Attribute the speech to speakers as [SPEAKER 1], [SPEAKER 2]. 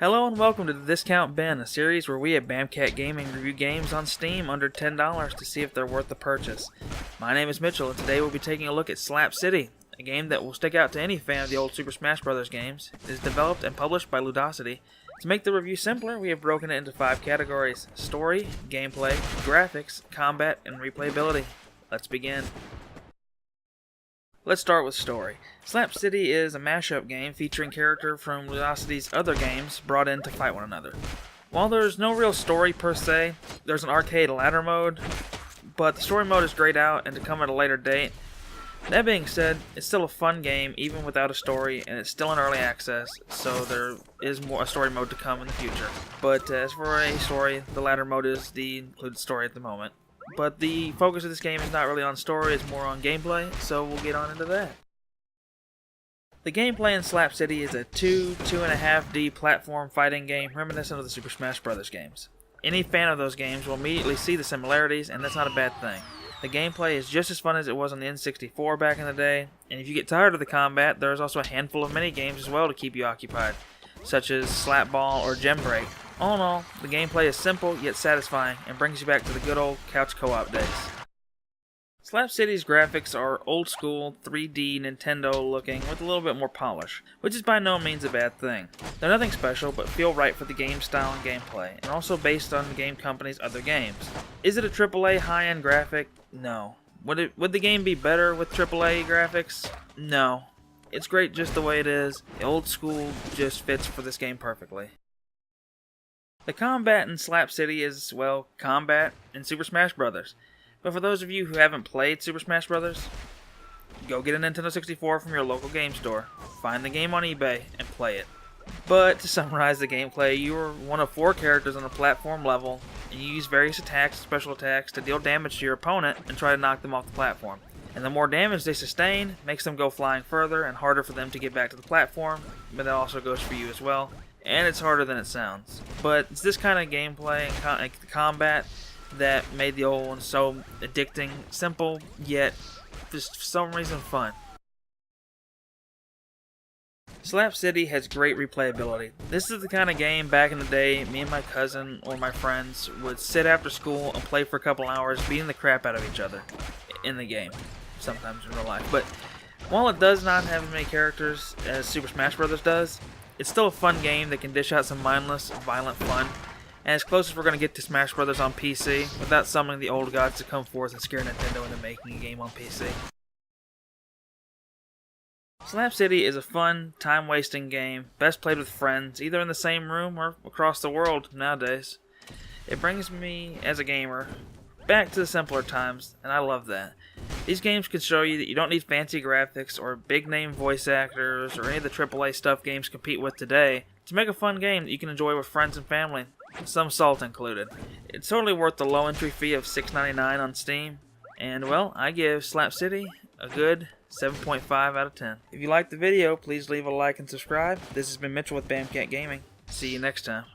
[SPEAKER 1] Hello and welcome to the Discount Bin, a series where we at Bamcat Gaming review games on Steam under $10 to see if they're worth the purchase. My name is Mitchell and today we'll be taking a look at Slap City, a game that will stick out to any fan of the old Super Smash Bros. Games. It is developed and published by Ludosity. To make the review simpler, we have broken it into 5 categories: story, gameplay, graphics, combat, and replayability. Let's begin. Let's start with story. Slap City is a mashup game featuring characters from Ludosity's other games brought in to fight one another. While there's no real story per se, there's an arcade ladder mode, but the story mode is grayed out and to come at a later date. That being said, it's still a fun game even without a story, and it's still in early access, so there is a story mode to come in the future. But as for a story, the ladder mode is the included story at the moment. But the focus of this game is not really on story, it's more on gameplay, so we'll get on into that. The gameplay in Slap City is a 2.5D platform fighting game reminiscent of the Super Smash Bros. Games. Any fan of those games will immediately see the similarities, and that's not a bad thing. The gameplay is just as fun as it was on the N64 back in the day, and if you get tired of the combat, there is also a handful of mini-games as well to keep you occupied, such as Slap Ball or Gem Break. All in all, the gameplay is simple yet satisfying and brings you back to the good old couch co-op days. Slap City's graphics are old school 3D Nintendo looking with a little bit more polish, which is by no means a bad thing. They're nothing special but feel right for the game style and gameplay, and also based on the game company's other games. Is it a AAA high-end graphic? No. Would the game be better with AAA graphics? No. It's great just the way it is. The old school just fits for this game perfectly. The combat in Slap City is, well, combat in Super Smash Bros. But for those of you who haven't played Super Smash Bros., go get a Nintendo 64 from your local game store, find the game on eBay, and play it. But to summarize the gameplay, you are one of 4 characters on a platform level, and you use various attacks and special attacks to deal damage to your opponent and try to knock them off the platform. And the more damage they sustain makes them go flying further and harder for them to get back to the platform, but that also goes for you as well. And it's harder than it sounds. But it's this kind of gameplay and combat that made the old one so addicting, simple, yet just for some reason fun. Slap City has great replayability. This is the kind of game back in the day me and my cousin or my friends would sit after school and play for a couple hours beating the crap out of each other in the game, sometimes in real life. But while it does not have as many characters as Super Smash Bros. Does, it's still a fun game that can dish out some mindless, violent fun, and as close as we're going to get to Smash Bros. On PC, without summoning the old gods to come forth and scare Nintendo into making a game on PC. Slap City is a fun, time-wasting game, best played with friends, either in the same room or across the world nowadays. It brings me, as a gamer, back to the simpler times, and I love that. These games can show you that you don't need fancy graphics or big-name voice actors or any of the AAA stuff games compete with today to make a fun game that you can enjoy with friends and family, some salt included. It's totally worth the low entry fee of $6.99 on Steam, and well, I give Slap City a good 7.5 out of 10. If you liked the video, please leave a like and subscribe. This has been Mitchell with Bamcat Gaming. See you next time.